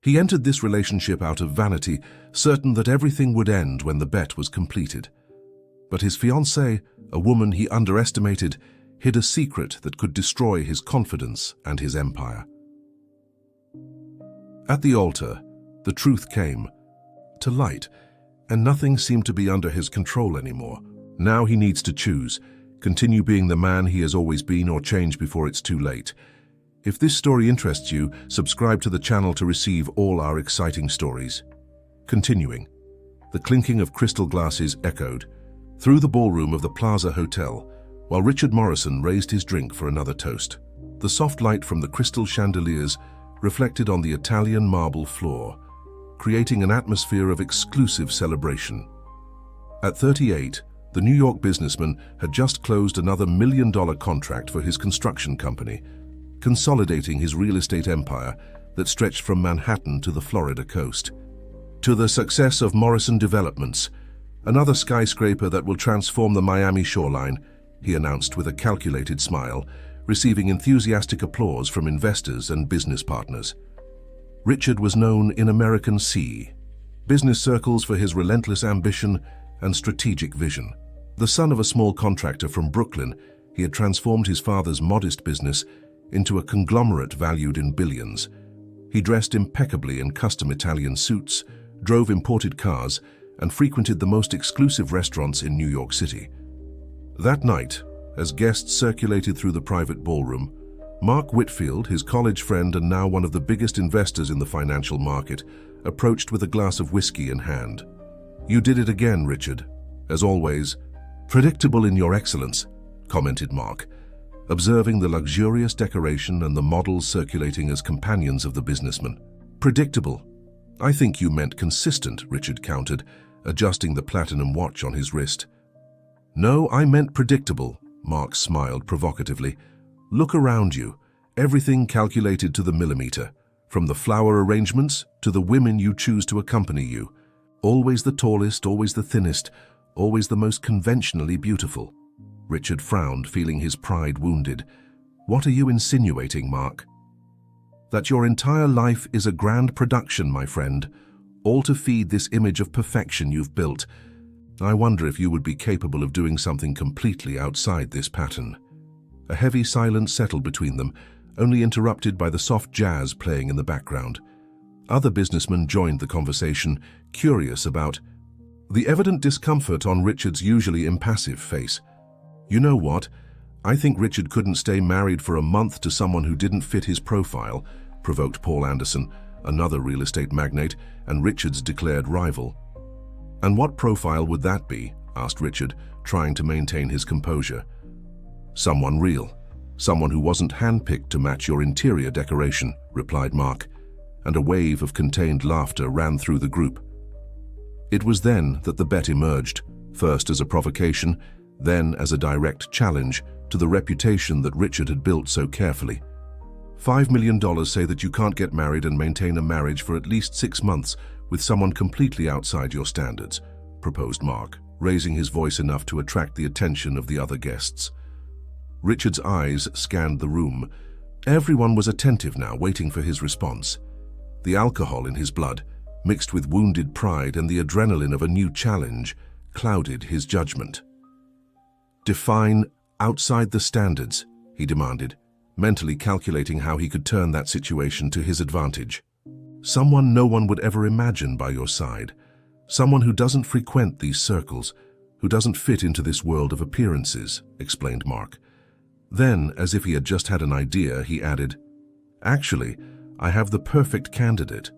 He entered this relationship out of vanity, certain that everything would end when the bet was completed. But his fiancée, a woman he underestimated, hid a secret that could destroy his confidence and his empire. At the altar, the truth came to light, and nothing seemed to be under his control anymore. Now he needs to choose, continue being the man he has always been or change before it's too late. If this story interests you, subscribe to the channel to receive all our exciting stories. Continuing, the clinking of crystal glasses echoed through the ballroom of the Plaza Hotel, while Richard Morrison raised his drink for another toast. The soft light from the crystal chandeliers reflected on the Italian marble floor, creating an atmosphere of exclusive celebration. At 38, the New York businessman had just closed another $1 million contract for his construction company, consolidating his real estate empire that stretched from Manhattan to the Florida coast. To the success of Morrison Developments, another skyscraper that will transform the Miami shoreline, he announced with a calculated smile, receiving enthusiastic applause from investors and business partners. Richard was known in American business circles for his relentless ambition and strategic vision. The son of a small contractor from Brooklyn, he had transformed his father's modest business into a conglomerate valued in billions. He dressed impeccably in custom Italian suits, drove imported cars, and frequented the most exclusive restaurants in New York City. That night, as guests circulated through the private ballroom, Mark Whitfield, his college friend and now one of the biggest investors in the financial market, approached with a glass of whiskey in hand. "You did it again, Richard. As always, predictable in your excellence," commented Mark, observing the luxurious decoration and the models circulating as companions of the businessman. "Predictable? I think you meant consistent," Richard countered, adjusting the platinum watch on his wrist. "No, I meant predictable," Mark smiled provocatively. "Look around you, everything calculated to the millimeter, from the flower arrangements to the women you choose to accompany you. Always the tallest, always the thinnest, always the most conventionally beautiful." Richard frowned, feeling his pride wounded. "What are you insinuating, Mark?" "That your entire life is a grand production, my friend, all to feed this image of perfection you've built. I wonder if you would be capable of doing something completely outside this pattern." A heavy silence settled between them, only interrupted by the soft jazz playing in the background. Other businessmen joined the conversation, curious about the evident discomfort on Richard's usually impassive face. "You know what? I think Richard couldn't stay married for a month to someone who didn't fit his profile," provoked Paul Anderson, another real estate magnate and Richard's declared rival. "And what profile would that be?" asked Richard, trying to maintain his composure. "Someone real. Someone who wasn't handpicked to match your interior decoration," replied Mark, and a wave of contained laughter ran through the group. It was then that the bet emerged, first as a provocation, then as a direct challenge to the reputation that Richard had built so carefully. $5 million say that you can't get married and maintain a marriage for at least 6 months with someone completely outside your standards, proposed Mark, raising his voice enough to attract the attention of the other guests. Richard's eyes scanned the room. Everyone was attentive now, waiting for his response. The alcohol in his blood, mixed with wounded pride and the adrenaline of a new challenge, clouded his judgment. "Define outside the standards," he demanded, mentally calculating how he could turn that situation to his advantage. "Someone no one would ever imagine by your side. Someone who doesn't frequent these circles, who doesn't fit into this world of appearances," explained Mark. Then, as if he had just had an idea, he added, "Actually, I have the perfect candidate."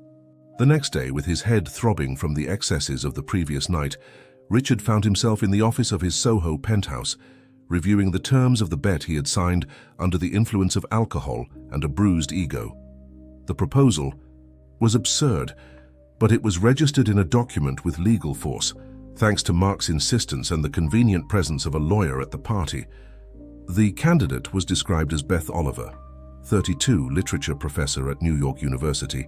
The next day, with his head throbbing from the excesses of the previous night, Richard found himself in the office of his Soho penthouse, reviewing the terms of the bet he had signed under the influence of alcohol and a bruised ego. The proposal was absurd, but it was registered in a document with legal force, thanks to Mark's insistence and the convenient presence of a lawyer at the party. The candidate was described as Beth Oliver, 32, literature professor at New York University,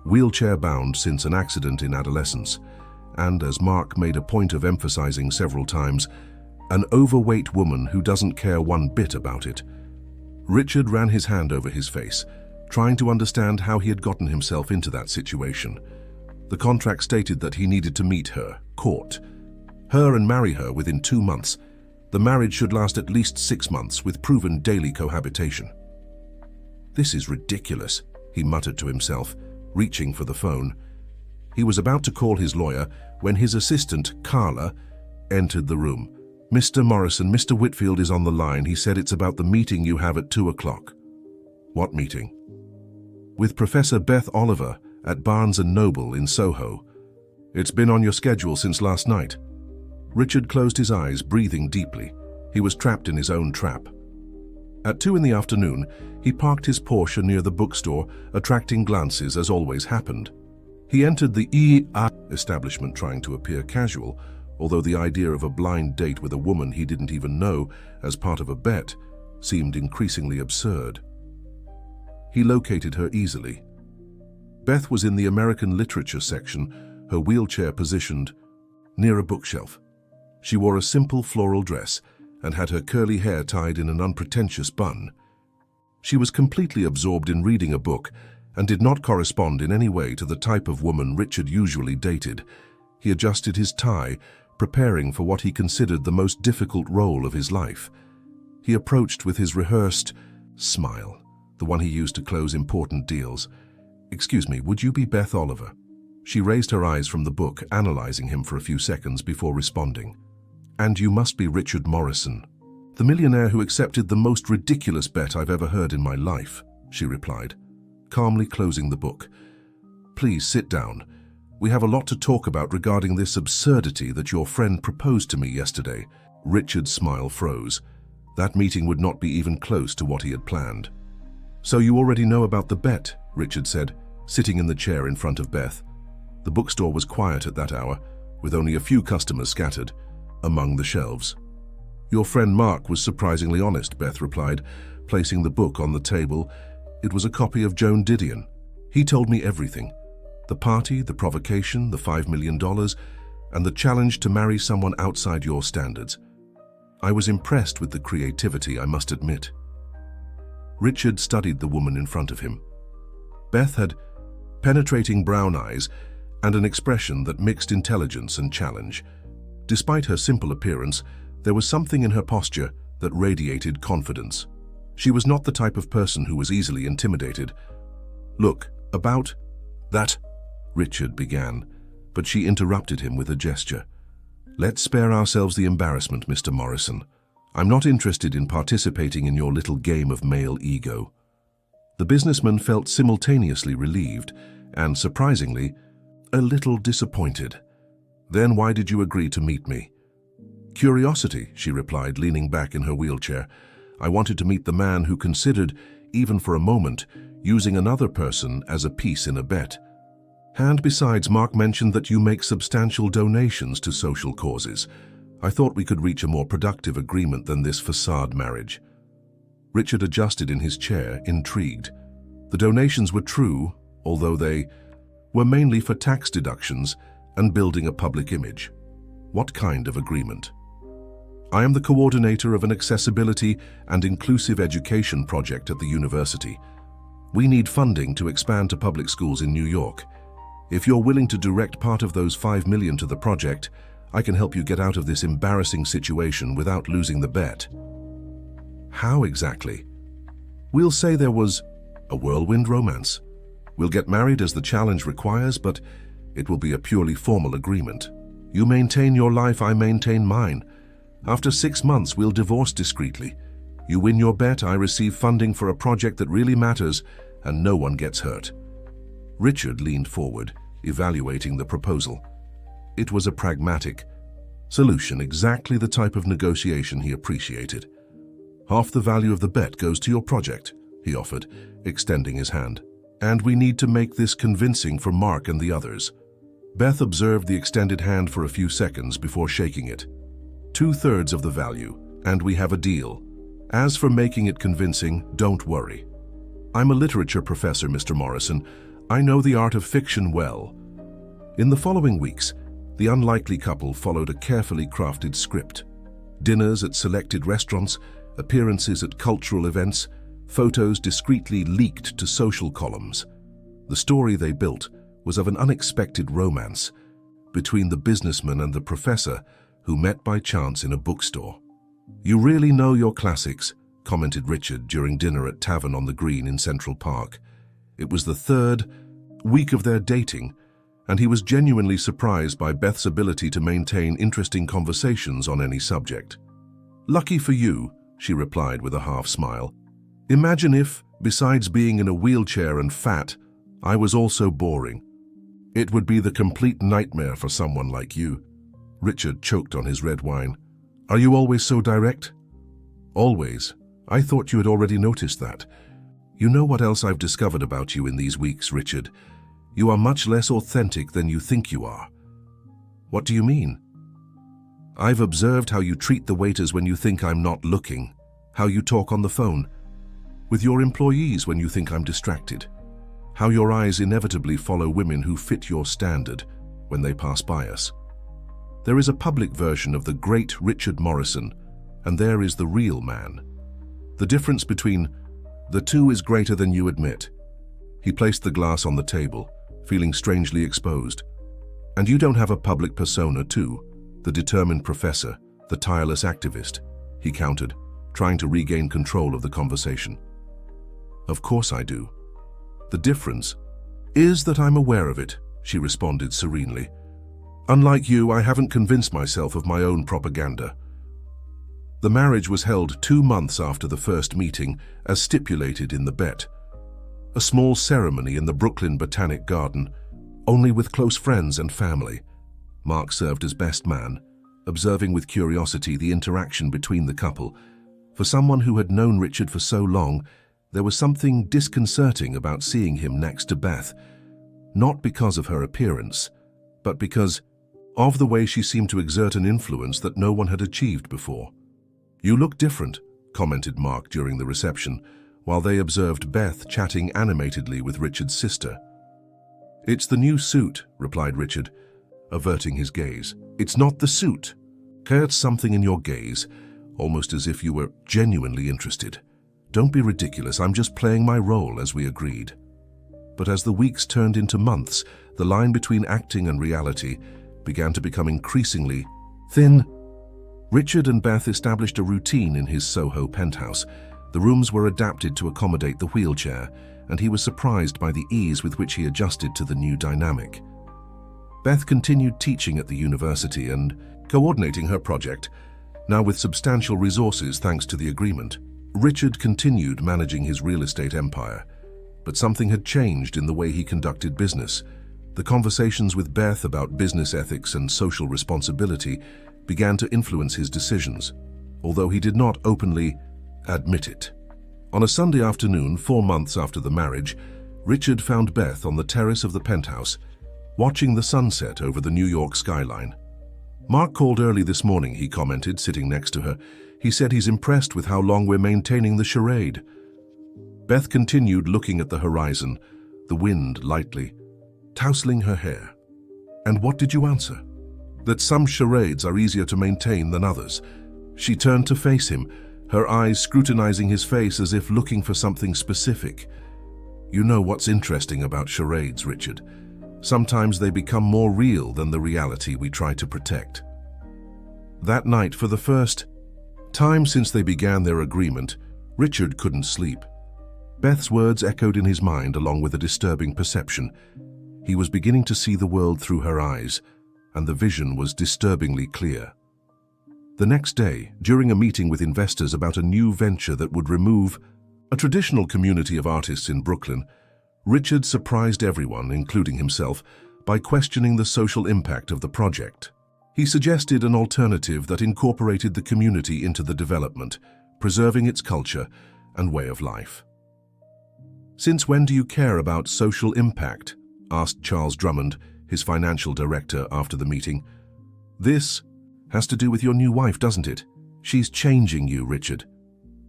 wheelchair-bound since an accident in adolescence, and, as Mark made a point of emphasizing several times, an overweight woman who doesn't care one bit about it. Richard ran his hand over his face, trying to understand how he had gotten himself into that situation. The contract stated that he needed to meet her, court her and marry her within 2 months. The marriage should last at least 6 months with proven daily cohabitation. "This is ridiculous," he muttered to himself, reaching for the phone. He was about to call his lawyer when his assistant, Carla, entered the room. "Mr. Morrison, Mr. Whitfield is on the line. He said it's about the meeting you have at 2 o'clock. "What meeting?" "With Professor Beth Oliver at Barnes & Noble in Soho. It's been on your schedule since last night." Richard closed his eyes, breathing deeply. He was trapped in his own trap. At 2 in the afternoon, he parked his Porsche near the bookstore, attracting glances as always happened. He entered the establishment trying to appear casual, although the idea of a blind date with a woman he didn't even know as part of a bet seemed increasingly absurd. He located her easily. Beth was in the American literature section, her wheelchair positioned near a bookshelf. She wore a simple floral dress and had her curly hair tied in an unpretentious bun. She was completely absorbed in reading a book and did not correspond in any way to the type of woman Richard usually dated. He adjusted his tie, preparing for what he considered the most difficult role of his life. He approached with his rehearsed smile, the one he used to close important deals. "Excuse me, would you be Beth Oliver?" She raised her eyes from the book, analyzing him for a few seconds before responding. "And you must be Richard Morrison, the millionaire who accepted the most ridiculous bet I've ever heard in my life," she replied, calmly closing the book. "Please sit down. We have a lot to talk about regarding this absurdity that your friend proposed to me yesterday." Richard's smile froze. That meeting would not be even close to what he had planned. "So you already know about the bet," Richard said, sitting in the chair in front of Beth. The bookstore was quiet at that hour, with only a few customers scattered among the shelves. "Your friend Mark was surprisingly honest," Beth replied, placing the book on the table. "It was a copy of Joan Didion. He told me everything. The party, the provocation, the $5 million, and the challenge to marry someone outside your standards. I was impressed with the creativity, I must admit." Richard studied the woman in front of him. Beth had penetrating brown eyes and an expression that mixed intelligence and challenge. Despite her simple appearance, there was something in her posture that radiated confidence. She was not the type of person who was easily intimidated. "Look, about that," Richard began, but she interrupted him with a gesture. "Let's spare ourselves the embarrassment, Mr. Morrison. I'm not interested in participating in your little game of male ego." The businessman felt simultaneously relieved and, surprisingly, a little disappointed. "Then why did you agree to meet me?" "Curiosity," she replied, leaning back in her wheelchair. "I wanted to meet the man who considered, even for a moment, using another person as a piece in a bet. And besides, Mark mentioned that you make substantial donations to social causes. I thought we could reach a more productive agreement than this facade marriage." Richard adjusted in his chair, intrigued. The donations were true, although they were mainly for tax deductions and building a public image. "What kind of agreement?" "I am the coordinator of an accessibility and inclusive education project at the university. We need funding to expand to public schools in New York. If you're willing to direct part of those $5 million to the project, I can help you get out of this embarrassing situation without losing the bet." "How exactly?" "We'll say there was a whirlwind romance. We'll get married as the challenge requires, but it will be a purely formal agreement. You maintain your life, I maintain mine. After 6 months, we'll divorce discreetly. You win your bet, I receive funding for a project that really matters, and no one gets hurt." Richard leaned forward, evaluating the proposal. It was a pragmatic solution, exactly the type of negotiation he appreciated. "Half the value of the bet goes to your project," he offered, extending his hand. "And we need to make this convincing for Mark and the others." Beth observed the extended hand for a few seconds before shaking it. "2/3 of the value, and we have a deal. As for making it convincing, don't worry. I'm a literature professor, Mr. Morrison. I know the art of fiction well." In the following weeks, the unlikely couple followed a carefully crafted script. Dinners at selected restaurants, appearances at cultural events, photos discreetly leaked to social columns. The story they built was of an unexpected romance between the businessman and the professor who met by chance in a bookstore. "You really know your classics," commented Richard during dinner at Tavern on the Green in Central Park. It was the third week of their dating, and he was genuinely surprised by Beth's ability to maintain interesting conversations on any subject. "Lucky for you," she replied with a half smile. "Imagine if, besides being in a wheelchair and fat, I was also boring. It would be the complete nightmare for someone like you." Richard choked on his red wine. "Are you always so direct?" "Always. I thought you had already noticed that. You know what else I've discovered about you in these weeks, Richard? You are much less authentic than you think you are." "What do you mean?" "I've observed how you treat the waiters when you think I'm not looking, how you talk on the phone, with your employees when you think I'm distracted, how your eyes inevitably follow women who fit your standard when they pass by us. There is a public version of the great Richard Morrison, and there is the real man. The difference between the two is greater than you admit." He placed the glass on the table, feeling strangely exposed. "And you don't have a public persona too, the determined professor, the tireless activist," he countered, trying to regain control of the conversation. "Of course I do. The difference is that I'm aware of it," she responded serenely. "Unlike you, I haven't convinced myself of my own propaganda." The marriage was held 2 months after the first meeting, as stipulated in the bet. A small ceremony in the Brooklyn Botanic Garden, only with close friends and family. Mark served as best man, observing with curiosity the interaction between the couple. For someone who had known Richard for so long, there was something disconcerting about seeing him next to Beth, not because of her appearance, but because of the way she seemed to exert an influence that no one had achieved before. "You look different," commented Mark during the reception, while they observed Beth chatting animatedly with Richard's sister. "It's the new suit," replied Richard, averting his gaze. "It's not the suit." There's something in your gaze, almost as if you were genuinely interested. "Don't be ridiculous, I'm just playing my role as we agreed." But as the weeks turned into months, the line between acting and reality began to become increasingly thin. Richard and Beth established a routine in his Soho penthouse. The rooms were adapted to accommodate the wheelchair, and he was surprised by the ease with which he adjusted to the new dynamic. Beth continued teaching at the university and coordinating her project, now with substantial resources thanks to the agreement. Richard continued managing his real estate empire, but something had changed in the way he conducted business. The conversations with Beth about business ethics and social responsibility began to influence his decisions, although he did not openly admit it. On a Sunday afternoon, 4 months after the marriage, Richard found Beth on the terrace of the penthouse, watching the sunset over the New York skyline. "Mark called early this morning," he commented, sitting next to her. "He said he's impressed with how long we're maintaining the charade." Beth continued looking at the horizon, the wind lightly tousling her hair. "And what did you answer?" "That some charades are easier to maintain than others." She turned to face him, her eyes scrutinizing his face as if looking for something specific. "You know what's interesting about charades, Richard? Sometimes they become more real than the reality we try to protect." That night, for the first time since they began their agreement, Richard couldn't sleep. Beth's words echoed in his mind along with a disturbing perception. He was beginning to see the world through her eyes, and the vision was disturbingly clear. The next day, during a meeting with investors about a new venture that would remove a traditional community of artists in Brooklyn, Richard surprised everyone, including himself, by questioning the social impact of the project. He suggested an alternative that incorporated the community into the development, preserving its culture and way of life. "Since when do you care about social impact?" asked Charles Drummond, his financial director, after the meeting. "This has to do with your new wife, doesn't it? She's changing you, Richard."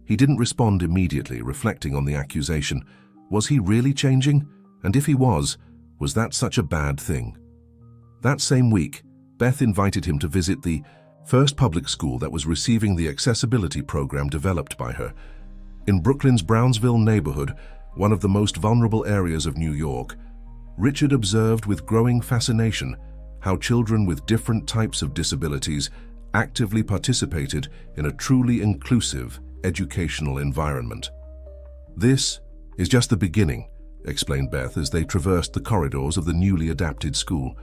He didn't respond immediately, reflecting on the accusation. Was he really changing? And if he was that such a bad thing? That same week, Beth invited him to visit the first public school that was receiving the accessibility program developed by her. In Brooklyn's Brownsville neighborhood, one of the most vulnerable areas of New York, Richard observed with growing fascination how children with different types of disabilities actively participated in a truly inclusive educational environment. "This is just the beginning," explained Beth as they traversed the corridors of the newly adapted school.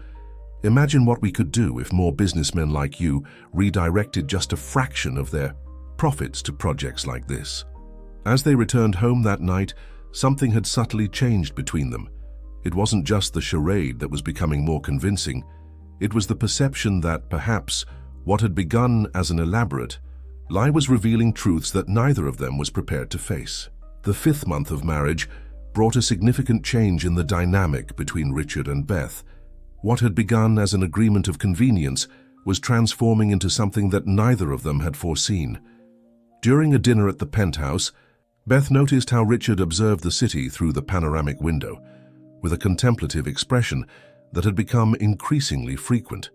"Imagine what we could do if more businessmen like you redirected just a fraction of their profits to projects like this." As they returned home that night, something had subtly changed between them. It wasn't just the charade that was becoming more convincing. It was the perception that perhaps what had begun as an elaborate lie was revealing truths that neither of them was prepared to face. The 5th month of marriage brought a significant change in the dynamic between Richard and Beth. What had begun as an agreement of convenience was transforming into something that neither of them had foreseen. During a dinner at the penthouse, Beth noticed how Richard observed the city through the panoramic window, with a contemplative expression that had become increasingly frequent.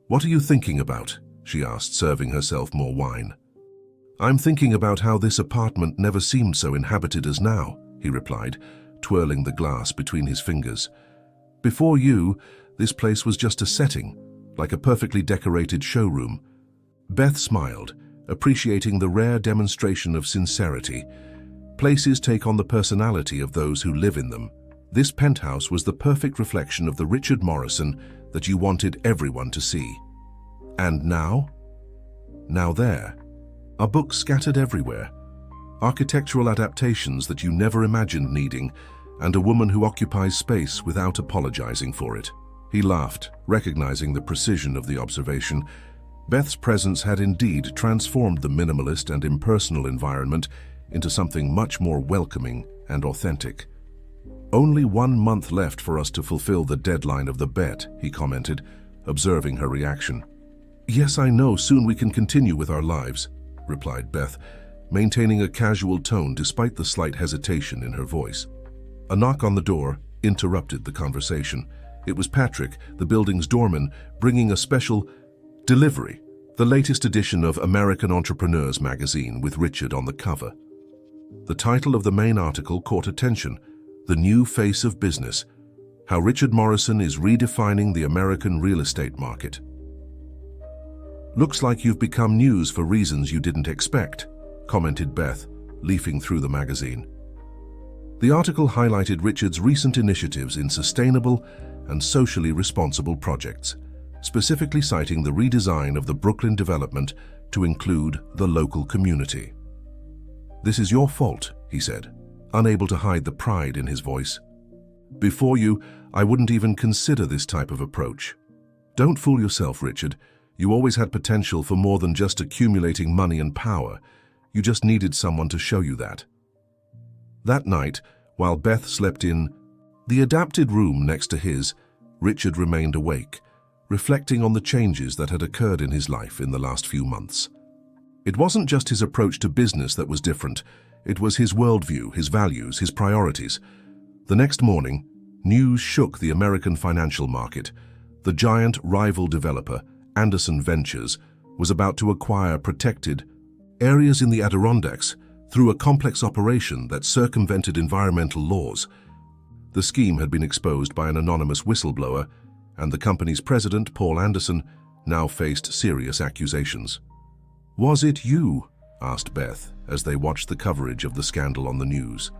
"What are you thinking about?" she asked, serving herself more wine. "I'm thinking about how this apartment never seemed so inhabited as now," he replied, twirling the glass between his fingers. "Before you, this place was just a setting, like a perfectly decorated showroom." Beth smiled, appreciating the rare demonstration of sincerity. Places take on the personality of those who live in them. This penthouse was the perfect reflection of the Richard Morrison that you wanted everyone to see. And now? Now there are books scattered everywhere, architectural adaptations that you never imagined needing, and a woman who occupies space without apologizing for it. He laughed, recognizing the precision of the observation. Beth's presence had indeed transformed the minimalist and impersonal environment into something much more welcoming and authentic. "Only 1 month left for us to fulfill the deadline of the bet," he commented, observing her reaction. "Yes, I know, soon we can continue with our lives," replied Beth, maintaining a casual tone despite the slight hesitation in her voice. A knock on the door interrupted the conversation. It was Patrick, the building's doorman, bringing a special delivery, the latest edition of American Entrepreneurs magazine with Richard on the cover. The title of the main article caught attention: "The New Face of Business, How Richard Morrison is Redefining the American Real Estate Market." "Looks like you've become news for reasons you didn't expect," commented Beth, leafing through the magazine. The article highlighted Richard's recent initiatives in sustainable and socially responsible projects, specifically citing the redesign of the Brooklyn development to include the local community. "This is your fault," he said, unable to hide the pride in his voice. "Before you, I wouldn't even consider this type of approach. Don't fool yourself, Richard. You always had potential for more than just accumulating money and power. You just needed someone to show you that." That night, while Beth slept in the adapted room next to his, Richard remained awake, reflecting on the changes that had occurred in his life in the last few months. It wasn't just his approach to business that was different. It was his worldview, his values, his priorities. The next morning, news shook the American financial market. The giant rival developer, Anderson Ventures, was about to acquire protected areas in the Adirondacks through a complex operation that circumvented environmental laws. The scheme had been exposed by an anonymous whistleblower, and the company's president, Paul Anderson, now faced serious accusations. "Was it you?" asked Beth as they watched the coverage of the scandal on the news.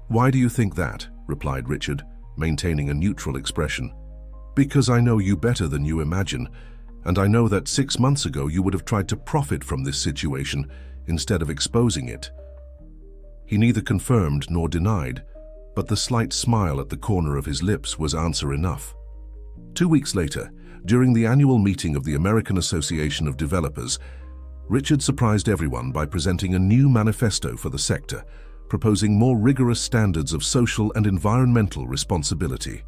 "Why do you think that?" replied Richard, maintaining a neutral expression. "Because I know you better than you imagine, and I know that 6 months ago you would have tried to profit from this situation instead of exposing it." He neither confirmed nor denied, but the slight smile at the corner of his lips was answer enough. 2 weeks later, during the annual meeting of the American Association of Developers, Richard surprised everyone by presenting a new manifesto for the sector, proposing more rigorous standards of social and environmental responsibility.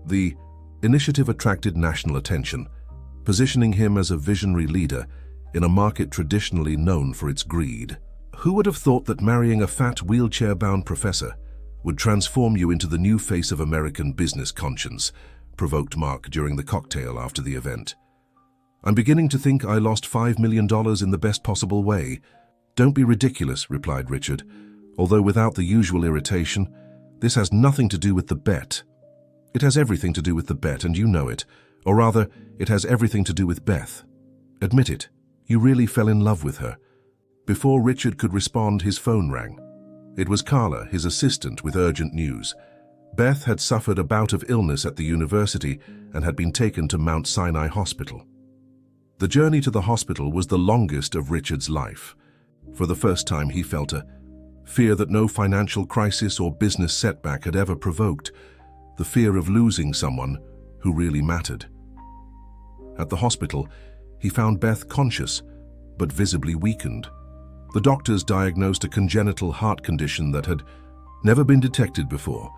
The initiative attracted national attention, positioning him as a visionary leader in a market traditionally known for its greed. "Who would have thought that marrying a fat, wheelchair-bound professor would transform you into the new face of American business conscience?" provoked Mark during the cocktail after the event. "I'm beginning to think I lost $5 million in the best possible way." "Don't be ridiculous," replied Richard, although without the usual irritation. "This has nothing to do with the bet." "It has everything to do with the bet, and you know it. Or rather, it has everything to do with Beth. Admit it, you really fell in love with her." Before Richard could respond, his phone rang. It was Carla, his assistant, with urgent news. Beth had suffered a bout of illness at the university and had been taken to Mount Sinai Hospital. The journey to the hospital was the longest of Richard's life. For the first time, he felt a fear that no financial crisis or business setback had ever provoked, the fear of losing someone who really mattered. At the hospital, he found Beth conscious, but visibly weakened. The doctors diagnosed a congenital heart condition that had never been detected before,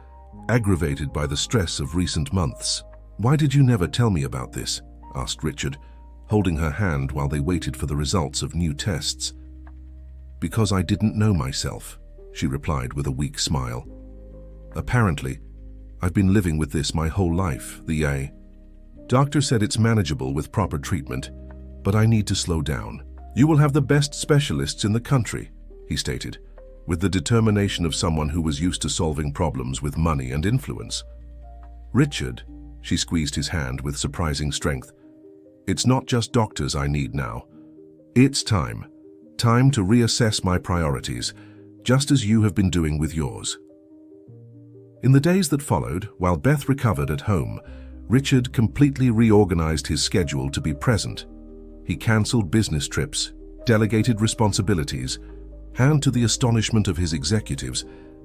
aggravated by the stress of recent months. "Why did you never tell me about this?" asked Richard, holding her hand while they waited for the results of new tests. "Because I didn't know myself," she replied with a weak smile. "Apparently, I've been living with this my whole life, the doctor said it's manageable with proper treatment, but I need to slow down. You will have the best specialists in the country," he stated, with the determination of someone who was used to solving problems with money and influence. "Richard," she squeezed his hand with surprising strength, "it's not just doctors I need now. It's time to reassess my priorities, just as you have been doing with yours." In the days that followed, while Beth recovered at home, Richard completely reorganized his schedule to be present. He cancelled business trips, delegated responsibilities, and to the astonishment of his executives,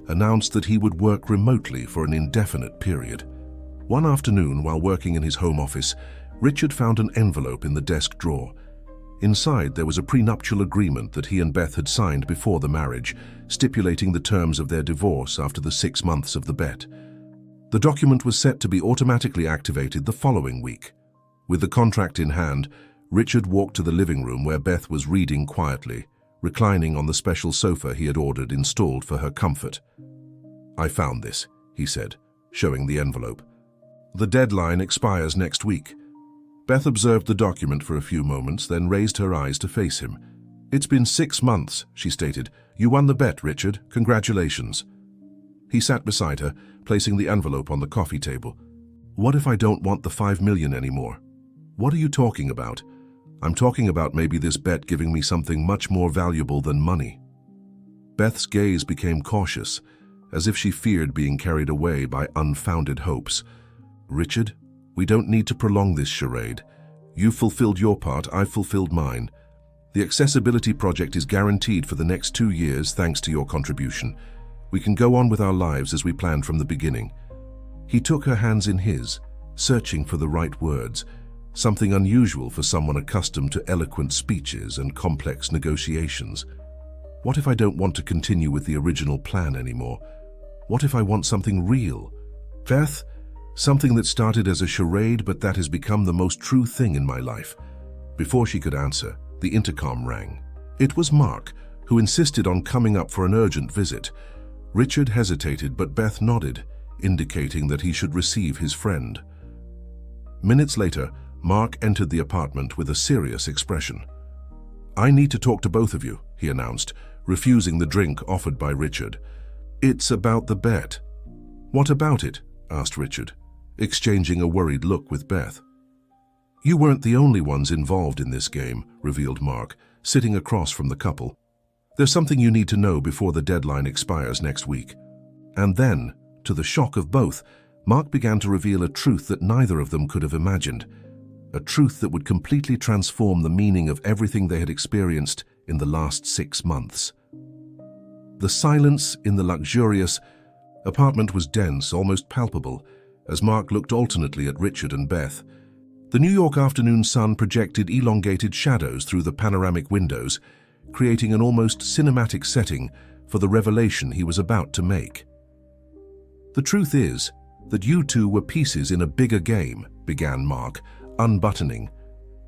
announced that he would work remotely for an indefinite period. One afternoon, while working in his home office, Richard found an envelope in the desk drawer. Inside, there was a prenuptial agreement that he and Beth had signed before the marriage, stipulating the terms of their divorce after the 6 months of the bet. The document was set to be automatically activated the following week. With the contract in hand, Richard walked to the living room where Beth was reading quietly, reclining on the special sofa he had ordered installed for her comfort. "I found this," he said, showing the envelope. "The deadline expires next week." Beth observed the document for a few moments, then raised her eyes to face him. "It's been 6 months," she stated. "You won the bet, Richard. Congratulations." He sat beside her, placing the envelope on the coffee table. "What if I don't want the 5 million anymore?" "What are you talking about?" "I'm talking about maybe this bet giving me something much more valuable than money." Beth's gaze became cautious, as if she feared being carried away by unfounded hopes. "Richard, we don't need to prolong this charade. You've fulfilled your part, I've fulfilled mine. The accessibility project is guaranteed for the next 2 years thanks to your contribution. We can go on with our lives as we planned from the beginning." He took her hands in his, searching for the right words, something unusual for someone accustomed to eloquent speeches and complex negotiations. "What if I don't want to continue with the original plan anymore? What if I want something real? Beth, something that started as a charade but that has become the most true thing in my life." Before she could answer, the intercom rang. It was Mark, who insisted on coming up for an urgent visit. Richard hesitated, but Beth nodded, indicating that he should receive his friend. Minutes later, Mark entered the apartment with a serious expression. "I need to talk to both of you," he announced, refusing the drink offered by Richard. "It's about the bet." "What about it?" asked Richard, exchanging a worried look with Beth. "You weren't the only ones involved in this game," revealed Mark, sitting across from the couple. "There's something you need to know before the deadline expires next week." And then, to the shock of both, Mark began to reveal a truth that neither of them could have imagined. A truth that would completely transform the meaning of everything they had experienced in the last 6 months. The silence in the luxurious apartment was dense, almost palpable, as Mark looked alternately at Richard and Beth. The New York afternoon sun projected elongated shadows through the panoramic windows, creating an almost cinematic setting for the revelation he was about to make. "The truth is that you two were pieces in a bigger game," began Mark, unbuttoning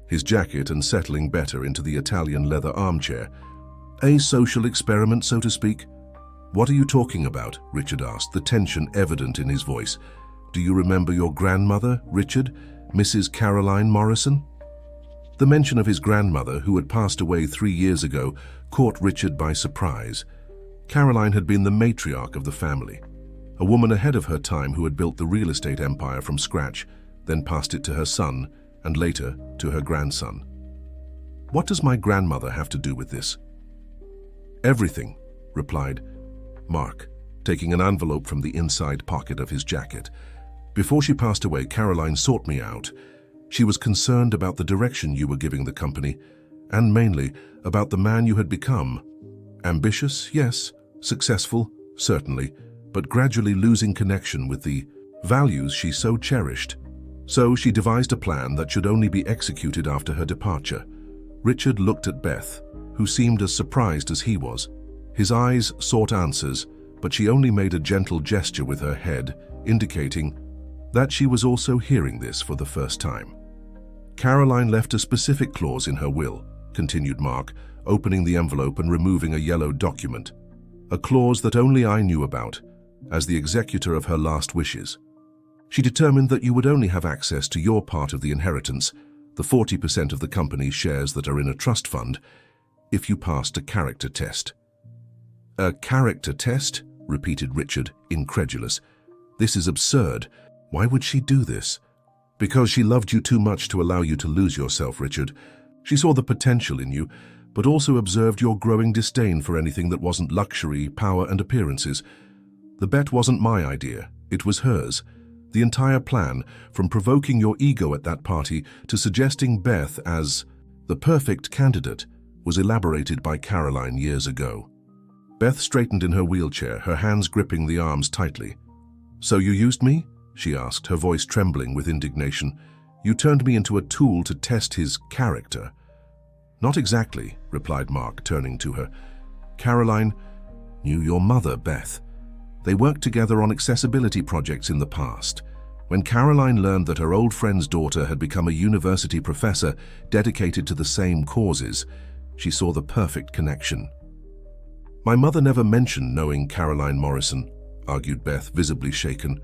his jacket and settling better into the Italian leather armchair. "A social experiment, so to speak." "What are you talking about?" Richard asked, the tension evident in his voice. "Do you remember your grandmother, Richard, Mrs. Caroline Morrison?" The mention of his grandmother, who had passed away 3 years ago, caught Richard by surprise. Caroline had been the matriarch of the family, a woman ahead of her time who had built the real estate empire from scratch, then passed it to her son, and later to her grandson. "What does my grandmother have to do with this?" "Everything," replied Mark, taking an envelope from the inside pocket of his jacket. "Before she passed away, Caroline sought me out. She was concerned about the direction you were giving the company, and mainly about the man you had become. Ambitious, yes. Successful, certainly, but gradually losing connection with the values she so cherished. So she devised a plan that should only be executed after her departure." Richard looked at Beth, who seemed as surprised as he was. His eyes sought answers, but she only made a gentle gesture with her head, indicating that she was also hearing this for the first time. "Caroline left a specific clause in her will," continued Mark, opening the envelope and removing a yellow document. "A clause that only I knew about, as the executor of her last wishes. She determined that you would only have access to your part of the inheritance, the 40% of the company's shares that are in a trust fund, if you passed a character test." "A character test?" repeated Richard, incredulous. "This is absurd. Why would she do this?" "Because she loved you too much to allow you to lose yourself, Richard. She saw the potential in you, but also observed your growing disdain for anything that wasn't luxury, power, and appearances. The bet wasn't my idea, it was hers. The entire plan, from provoking your ego at that party to suggesting Beth as the perfect candidate, was elaborated by Caroline years ago." Beth straightened in her wheelchair, her hands gripping the arms tightly. "So you used me?" she asked, her voice trembling with indignation. "You turned me into a tool to test his character." "Not exactly," replied Mark, turning to her. "Caroline knew your mother, Beth. They worked together on accessibility projects in the past. When Caroline learned that her old friend's daughter had become a university professor dedicated to the same causes, she saw the perfect connection." "My mother never mentioned knowing Caroline Morrison," argued Beth, visibly shaken,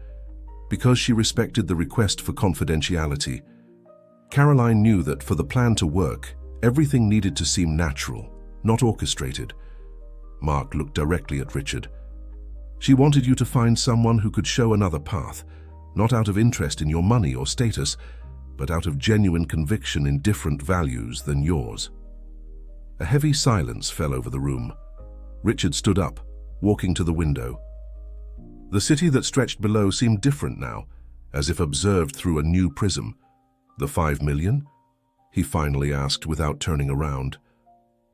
"because she respected the request for confidentiality. Caroline knew that for the plan to work, everything needed to seem natural, not orchestrated." Mark looked directly at Richard. "She wanted you to find someone who could show another path, not out of interest in your money or status, but out of genuine conviction in different values than yours." A heavy silence fell over the room. Richard stood up, walking to the window. The city that stretched below seemed different now, as if observed through a new prism. "The 5 million?" he finally asked without turning around.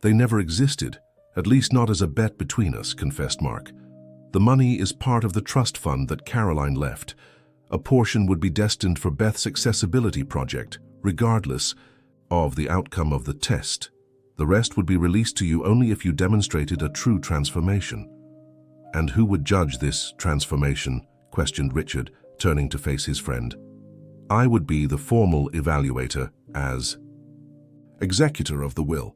"They never existed, at least not as a bet between us," confessed Mark. "The money is part of the trust fund that Caroline left. A portion would be destined for Beth's accessibility project, regardless of the outcome of the test. The rest would be released to you only if you demonstrated a true transformation." "And who would judge this transformation?" questioned Richard, turning to face his friend. "I would be the formal evaluator as executor of the will.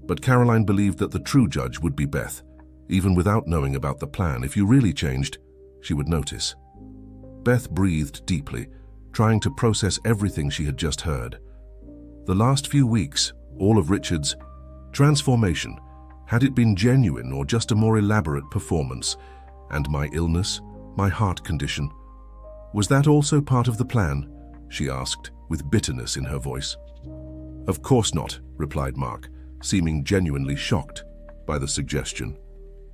But Caroline believed that the true judge would be Beth. Even without knowing about the plan, if you really changed, she would notice." Beth breathed deeply, trying to process everything she had just heard. The last few weeks, all of Richard's transformation, had it been genuine or just a more elaborate performance? And my illness, my heart condition, was that also part of the plan? She asked, with bitterness in her voice. "Of course not," replied Mark, seeming genuinely shocked by the suggestion.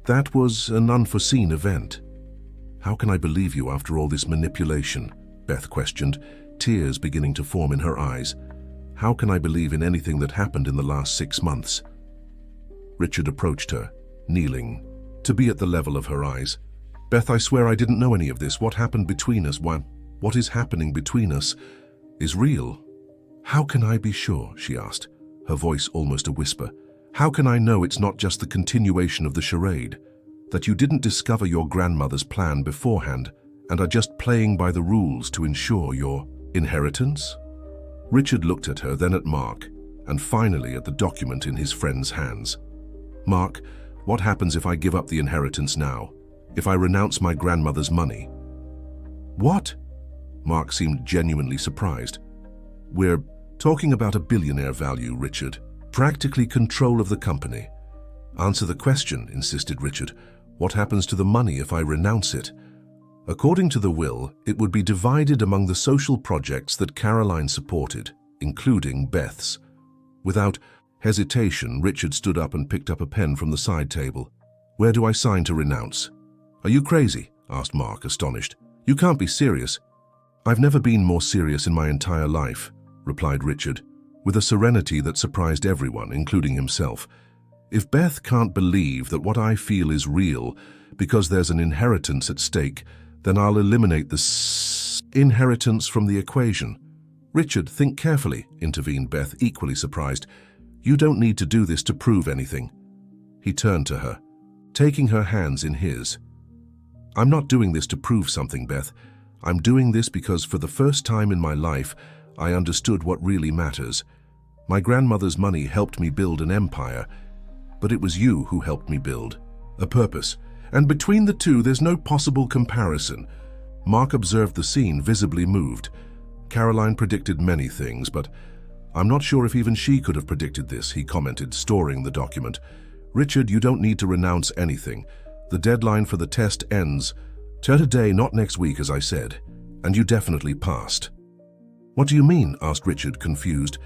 "That was an unforeseen event." "How can I believe you after all this manipulation?" Beth questioned, tears beginning to form in her eyes. "How can I believe in anything that happened in the last 6 months?" Richard approached her, kneeling, to be at the level of her eyes. "Beth, I swear I didn't know any of this. What happened between us, what is happening between us, is real." "How can I be sure?" she asked, her voice almost a whisper. "How can I know it's not just the continuation of the charade? That you didn't discover your grandmother's plan beforehand and are just playing by the rules to ensure your inheritance?" Richard looked at her, then at Mark, and finally at the document in his friend's hands. "Mark, what happens if I give up the inheritance now? If I renounce my grandmother's money?" "What?" Mark seemed genuinely surprised. "We're Talking about a billionaire value, Richard. Practically control of the company. Answer the question, insisted Richard. What happens to the money if I renounce it? According to the will, it would be divided among the social projects that Caroline supported, including Beth's. Without hesitation, Richard stood up and picked up a pen from the side table. Where do I sign to renounce? Are you crazy? Asked Mark, astonished. You can't be serious. I've never been more serious in my entire life, replied Richard, with a serenity that surprised everyone, including himself. If Beth can't believe that what I feel is real because there's an inheritance at stake, then I'll eliminate the inheritance from the equation. Richard, think carefully, intervened Beth, equally surprised. You don't need to do this to prove anything. He turned to her, taking her hands in his. I'm not doing this to prove something, Beth. I'm doing this because for the first time in my life, I understood what really matters. My grandmother's money helped me build an empire, but it was you who helped me build a purpose. And between the two, there's no possible comparison. Mark observed the scene, visibly moved. Caroline predicted many things, but I'm not sure if even she could have predicted this, he commented, storing the document. Richard, you don't need to renounce anything. The deadline for the test ends today, not next week, as I said, and you definitely passed. What do you mean? Asked Richard, confused.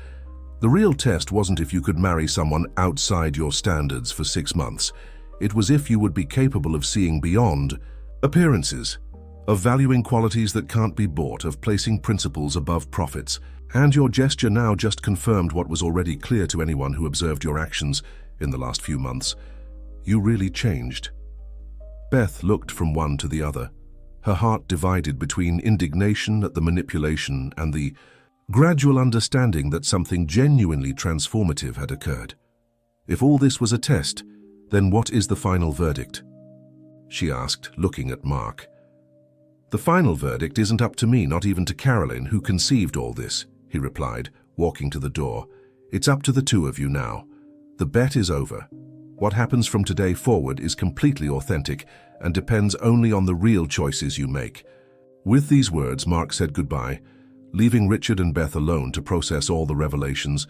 The real test wasn't if you could marry someone outside your standards for 6 months. It was if you would be capable of seeing beyond appearances, of valuing qualities that can't be bought, of placing principles above profits. And your gesture now just confirmed what was already clear to anyone who observed your actions in the last few months. You really changed. Beth looked from one to the other, her heart divided between indignation at the manipulation and the gradual understanding that something genuinely transformative had occurred. If all this was a test, then what is the final verdict? She asked, looking at Mark. The final verdict isn't up to me, not even to Caroline, who conceived all this, he replied, walking to the door. It's up to the two of you now. The bet is over. What happens from today forward is completely authentic and depends only on the real choices you make. With these words, Mark said goodbye, leaving Richard and Beth alone to process all the revelations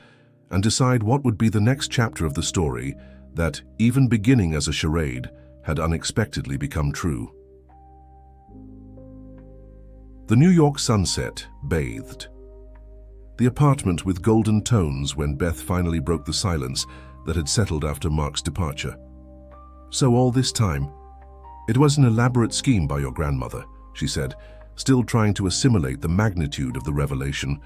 and decide what would be the next chapter of the story that, even beginning as a charade, had unexpectedly become true. The New York sunset bathed the apartment with golden tones when Beth finally broke the silence that had settled after Mark's departure. So all this time, it was an elaborate scheme by your grandmother, she said, still trying to assimilate the magnitude of the revelation.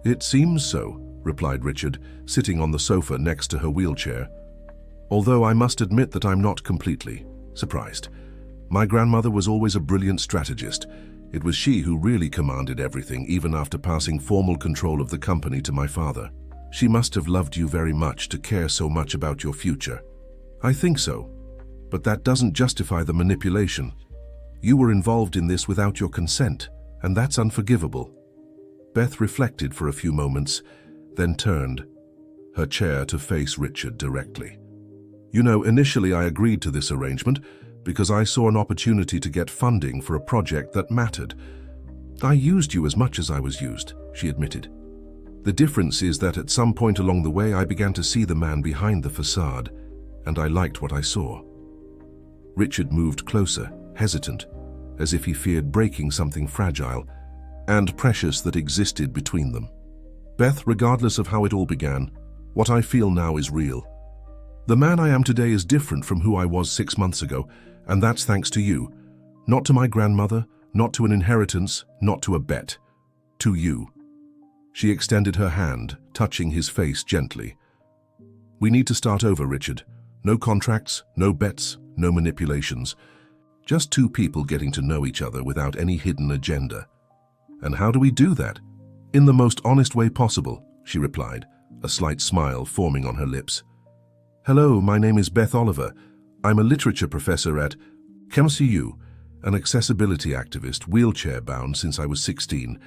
It seems so, replied Richard, sitting on the sofa next to her wheelchair. Although I must admit that I'm not completely surprised. My grandmother was always a brilliant strategist. It was she who really commanded everything, even after passing formal control of the company to my father. She must have loved you very much to care so much about your future. I think so, but that doesn't justify the manipulation. You were involved in this without your consent, and that's unforgivable. Beth reflected for a few moments, then turned her chair to face Richard directly. You know, initially I agreed to this arrangement because I saw an opportunity to get funding for a project that mattered. I used you as much as I was used, she admitted. The difference is that at some point along the way I began to see the man behind the facade, and I liked what I saw. Richard moved closer, hesitant, as if he feared breaking something fragile and precious that existed between them. Beth, regardless of how it all began, what I feel now is real. The man I am today is different from who I was 6 months ago, and that's thanks to you. Not to my grandmother, not to an inheritance, not to a bet. To you. She extended her hand, touching his face gently. We need to start over, Richard. No contracts, no bets, no manipulations. Just two people getting to know each other without any hidden agenda. And how do we do that? In the most honest way possible, she replied, a slight smile forming on her lips. Hello, my name is Beth Oliver. I'm a literature professor at CMCU, an accessibility activist, wheelchair-bound since I was 16,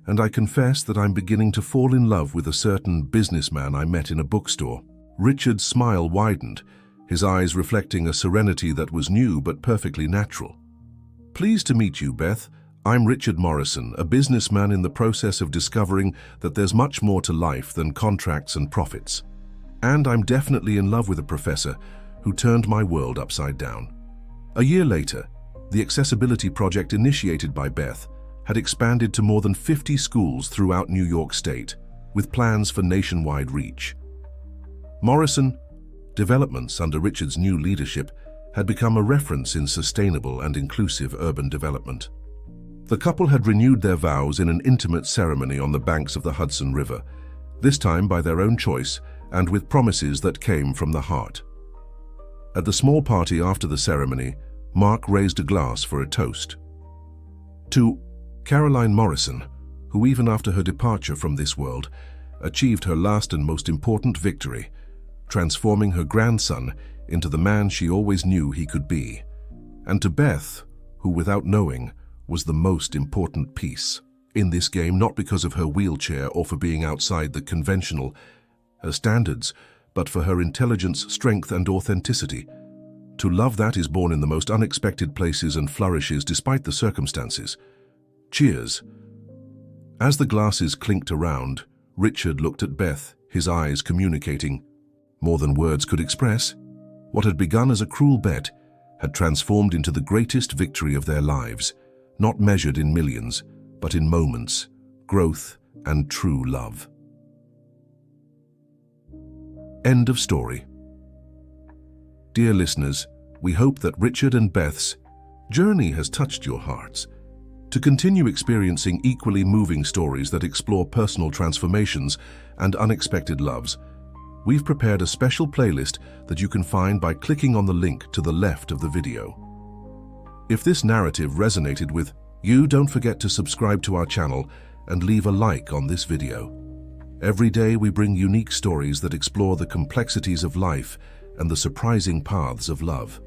and I confess that I'm beginning to fall in love with a certain businessman I met in a bookstore. Richard's smile widened, his eyes reflecting a serenity that was new but perfectly natural. Pleased to meet you, Beth. I'm Richard Morrison, a businessman in the process of discovering that there's much more to life than contracts and profits. And I'm definitely in love with a professor who turned my world upside down. A year later, the accessibility project initiated by Beth had expanded to more than 50 schools throughout New York State, with plans for nationwide reach. Morrison developments under Richard's new leadership had become a reference in sustainable and inclusive urban development. The couple had renewed their vows in an intimate ceremony on the banks of the Hudson River, this time by their own choice and with promises that came from the heart. At the small party after the ceremony, Mark raised a glass for a toast. To Caroline Morrison, who even after her departure from this world, achieved her last and most important victory, transforming her grandson into the man she always knew he could be. And to Beth, who without knowing, was the most important piece in this game, not because of her wheelchair or for being outside the conventional standards, but for her intelligence, strength, and authenticity. To love that is born in the most unexpected places and flourishes despite the circumstances. Cheers. As the glasses clinked around, Richard looked at Beth, his eyes communicating more than words could express. What had begun as a cruel bet had transformed into the greatest victory of their lives, not measured in millions, but in moments, growth, and true love. End of story. Dear listeners, we hope that Richard and Beth's journey has touched your hearts. To continue experiencing equally moving stories that explore personal transformations and unexpected loves, we've prepared a special playlist that you can find by clicking on the link to the left of the video. If this narrative resonated with you, don't forget to subscribe to our channel and leave a like on this video. Every day we bring unique stories that explore the complexities of life and the surprising paths of love.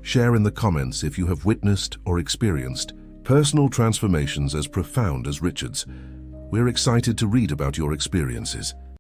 Share in the comments if you have witnessed or experienced personal transformations as profound as Richard's. We're excited to read about your experiences.